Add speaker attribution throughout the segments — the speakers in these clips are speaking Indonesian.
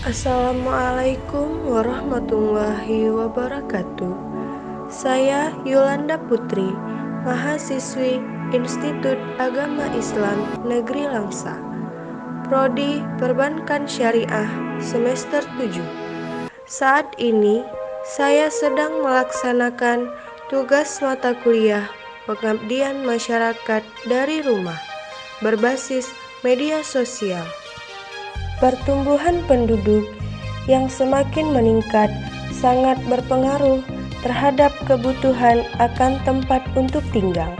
Speaker 1: Assalamualaikum warahmatullahi wabarakatuh. Saya Yolanda Putri, mahasiswi Institut Agama Islam Negeri Langsa, Prodi Perbankan Syariah semester 7. Saat ini saya sedang melaksanakan tugas mata kuliah Pengabdian Masyarakat dari Rumah berbasis media sosial. Pertumbuhan penduduk yang semakin meningkat sangat berpengaruh terhadap kebutuhan akan tempat untuk tinggal.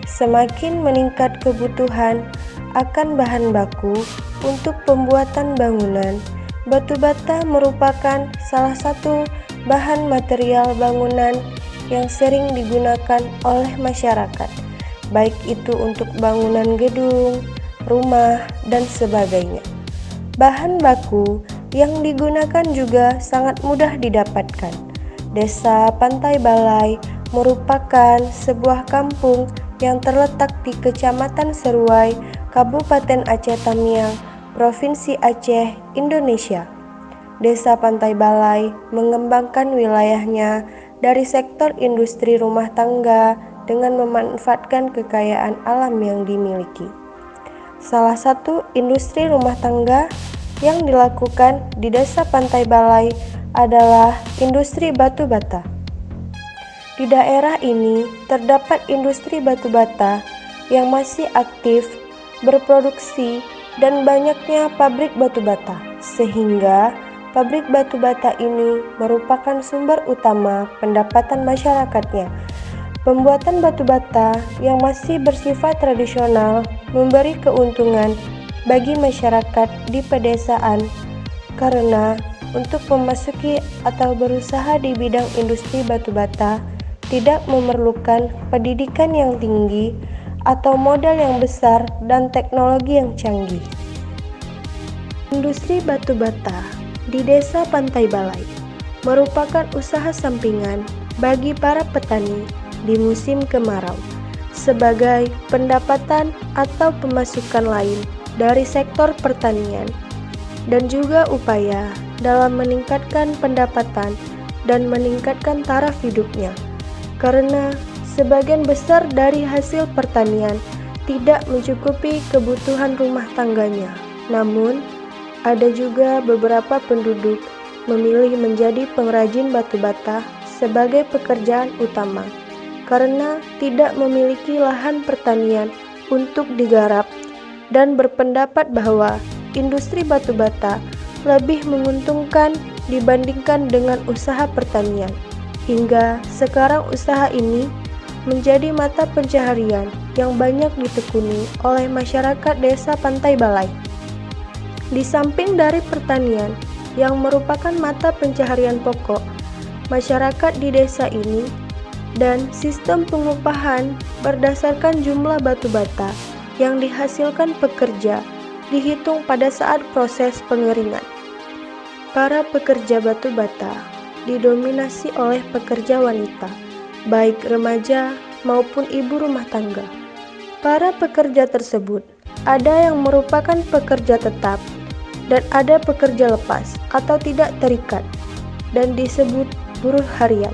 Speaker 1: Semakin meningkat kebutuhan akan bahan baku untuk pembuatan bangunan, batu bata merupakan salah satu bahan material bangunan yang sering digunakan oleh masyarakat, baik itu untuk bangunan gedung, rumah, dan sebagainya. Bahan baku yang digunakan juga sangat mudah didapatkan. Desa Pantai Balai merupakan sebuah kampung yang terletak di Kecamatan Seruai, Kabupaten Aceh Tamiang, Provinsi Aceh, Indonesia. Desa Pantai Balai mengembangkan wilayahnya dari sektor industri rumah tangga dengan memanfaatkan kekayaan alam yang dimiliki. Salah satu industri rumah tangga yang dilakukan di Desa Pantai Balai adalah industri batu bata. Di daerah ini terdapat industri batu bata yang masih aktif berproduksi dan banyaknya pabrik batu bata, sehingga pabrik batu bata ini merupakan sumber utama pendapatan masyarakatnya. Pembuatan batu bata yang masih bersifat tradisional memberi keuntungan bagi masyarakat di pedesaan karena untuk memasuki atau berusaha di bidang industri batu bata tidak memerlukan pendidikan yang tinggi atau modal yang besar dan teknologi yang canggih. Industri batu bata di Desa Pantai Balai merupakan usaha sampingan bagi para petani di musim kemarau sebagai pendapatan atau pemasukan lain dari sektor pertanian dan juga upaya dalam meningkatkan pendapatan dan meningkatkan taraf hidupnya karena sebagian besar dari hasil pertanian tidak mencukupi kebutuhan rumah tangganya. Namun ada juga beberapa penduduk memilih menjadi pengrajin batu bata sebagai pekerjaan utama karena tidak memiliki lahan pertanian untuk digarap dan berpendapat bahwa industri batu bata lebih menguntungkan dibandingkan dengan usaha pertanian. Hingga sekarang usaha ini menjadi mata pencaharian yang banyak ditekuni oleh masyarakat Desa Pantai Balai. Di samping dari pertanian yang merupakan mata pencaharian pokok masyarakat di desa ini dan sistem pengupahan berdasarkan jumlah batu bata yang dihasilkan pekerja dihitung pada saat proses pengeringan. Para pekerja batu bata didominasi oleh pekerja wanita, baik remaja maupun ibu rumah tangga. Para pekerja tersebut ada yang merupakan pekerja tetap dan ada pekerja lepas atau tidak terikat dan disebut buruh harian.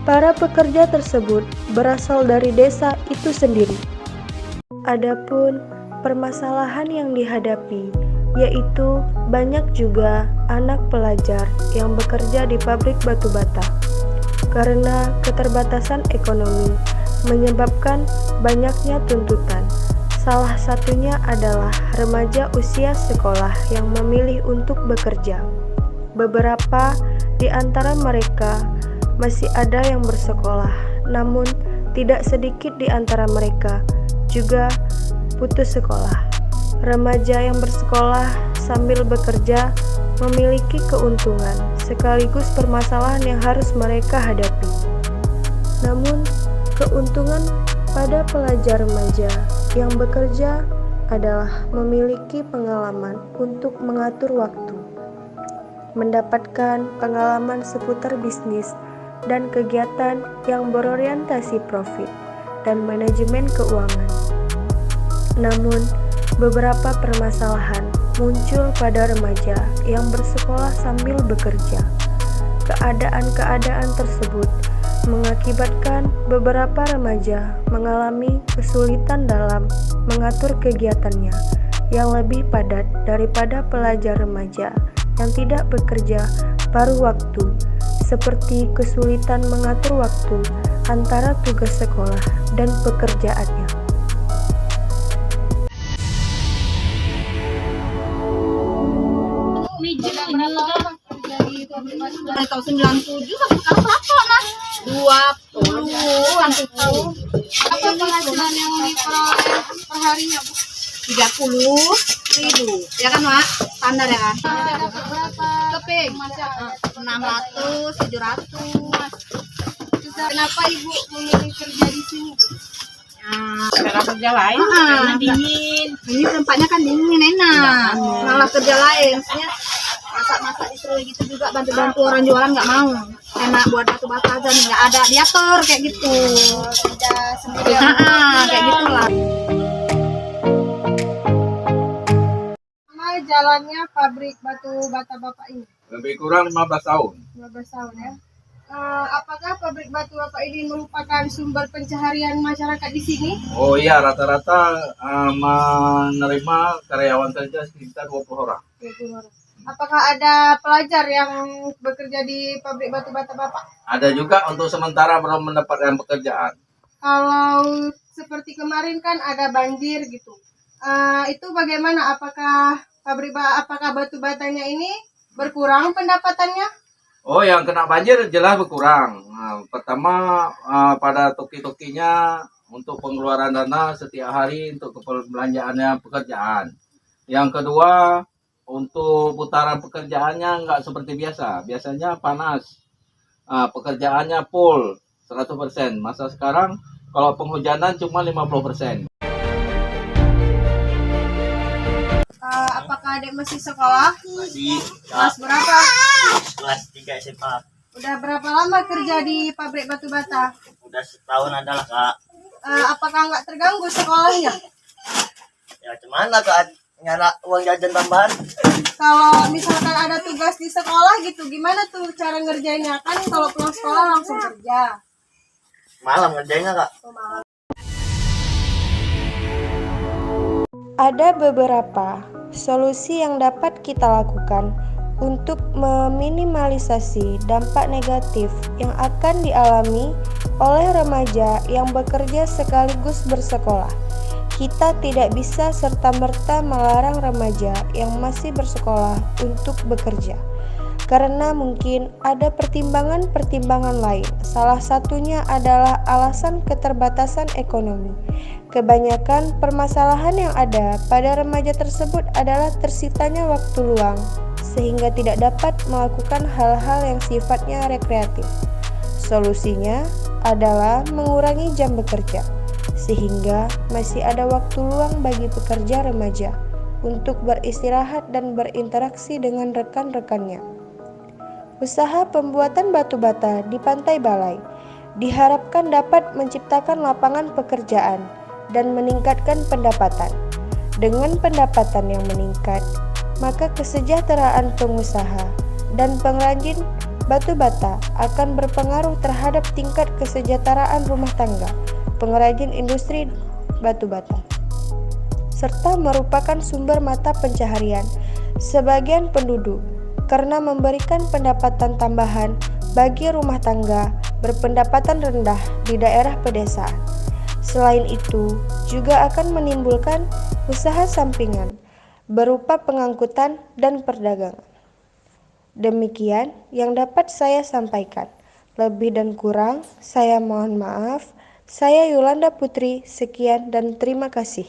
Speaker 1: Para pekerja tersebut berasal dari desa itu sendiri. Adapun permasalahan yang dihadapi yaitu banyak juga anak pelajar yang bekerja di pabrik batu bata. Karena keterbatasan ekonomi menyebabkan banyaknya tuntutan. Salah satunya adalah remaja usia sekolah yang memilih untuk bekerja. Beberapa di antara mereka masih ada yang bersekolah, namun tidak sedikit di antara mereka juga putus sekolah. Remaja yang bersekolah sambil bekerja memiliki keuntungan sekaligus permasalahan yang harus mereka hadapi. Namun, keuntungan pada pelajar remaja yang bekerja adalah memiliki pengalaman untuk mengatur waktu, mendapatkan pengalaman seputar bisnis dan kegiatan yang berorientasi profit dan manajemen keuangan. Namun, beberapa permasalahan muncul pada remaja yang bersekolah sambil bekerja. Keadaan-keadaan tersebut mengakibatkan beberapa remaja mengalami kesulitan dalam mengatur kegiatannya yang lebih padat daripada pelajar remaja yang tidak bekerja paruh waktu, seperti kesulitan mengatur waktu antara tugas sekolah dan pekerjaannya.
Speaker 2: Dari tahun 97 sampai sekarang berapa mas? 20 tahun. Apa penghasilan yang diperoleh perharinya? 30.000 ya kan mak? Standar ya kan?
Speaker 3: Dapat berapa
Speaker 2: Keping 600, 700.
Speaker 3: Kenapa ibu memilih kerja di sini?
Speaker 4: Cara kerja lain karena dingin.
Speaker 2: Ini tempatnya kan dingin enak. Malah kerja lain, maksudnya masak-masak disuruh gitu juga, bantu-bantu orang jualan nggak mau. Enak buat batu-batu aja nih, nggak ada diatur kayak gitu.
Speaker 3: Tidak sendiri.
Speaker 2: Kayak gitulah.
Speaker 3: Sama jalannya pabrik batu bata bapak ini
Speaker 5: Lebih kurang 15 tahun.
Speaker 3: 15 tahun ya. Apakah pabrik batu bapak ini merupakan sumber pencaharian masyarakat di sini?
Speaker 5: Oh iya, rata-rata menerima karyawan kerja sekitar 20 orang.
Speaker 3: 20 orang. Apakah ada pelajar yang bekerja di pabrik batu bata bapak?
Speaker 5: Ada juga untuk sementara belum mendapatkan pekerjaan.
Speaker 3: Kalau seperti kemarin kan ada banjir gitu. Itu bagaimana? Apakah apakah batu batanya ini berkurang pendapatannya?
Speaker 5: Oh, yang kena banjir jelas berkurang. Nah, pertama pada toki-tokinya untuk pengeluaran dana setiap hari untuk kebelanjaannya pekerjaan. Yang kedua, untuk putaran pekerjaannya nggak seperti biasa. Biasanya panas. Pekerjaannya full 100%. Masa sekarang kalau penghujanan cuma 50%.
Speaker 3: Apakah adik masih sekolah?
Speaker 4: Masih
Speaker 3: Kelas berapa?
Speaker 4: kelas 3 SMA.
Speaker 3: Udah berapa lama kerja di pabrik batu bata?
Speaker 4: Udah setahun adalah kak.
Speaker 3: Apakah nggak terganggu sekolahnya?
Speaker 4: Ya cuman lah kak, nyara uang jajan tambahan.
Speaker 3: Kalau misalkan ada tugas di sekolah gitu, gimana tuh cara ngerjainnya? Kan kalau pulang sekolah langsung kerja.
Speaker 4: Malam ngerjainnya kak.
Speaker 1: Ada beberapa solusi yang dapat kita lakukan untuk meminimalisasi dampak negatif yang akan dialami oleh remaja yang bekerja sekaligus bersekolah. Kita tidak bisa serta-merta melarang remaja yang masih bersekolah untuk bekerja, karena mungkin ada pertimbangan-pertimbangan lain. Salah satunya adalah alasan keterbatasan ekonomi. Kebanyakan permasalahan yang ada pada remaja tersebut adalah tersitanya waktu luang, sehingga tidak dapat melakukan hal-hal yang sifatnya rekreatif. Solusinya adalah mengurangi jam bekerja, sehingga masih ada waktu luang bagi pekerja remaja untuk beristirahat dan berinteraksi dengan rekan-rekannya. Usaha pembuatan batu bata di Pantai Balai diharapkan dapat menciptakan lapangan pekerjaan dan meningkatkan pendapatan. Dengan pendapatan yang meningkat, maka kesejahteraan pengusaha dan pengrajin batu bata akan berpengaruh terhadap tingkat kesejahteraan rumah tangga pengrajin industri batu bata, serta merupakan sumber mata pencaharian sebagian penduduk karena memberikan pendapatan tambahan bagi rumah tangga berpendapatan rendah di daerah pedesaan. Selain itu, juga akan menimbulkan usaha sampingan berupa pengangkutan dan perdagangan. Demikian yang dapat saya sampaikan. Lebih dan kurang, saya mohon maaf. Saya Yolanda Putri, sekian dan terima kasih.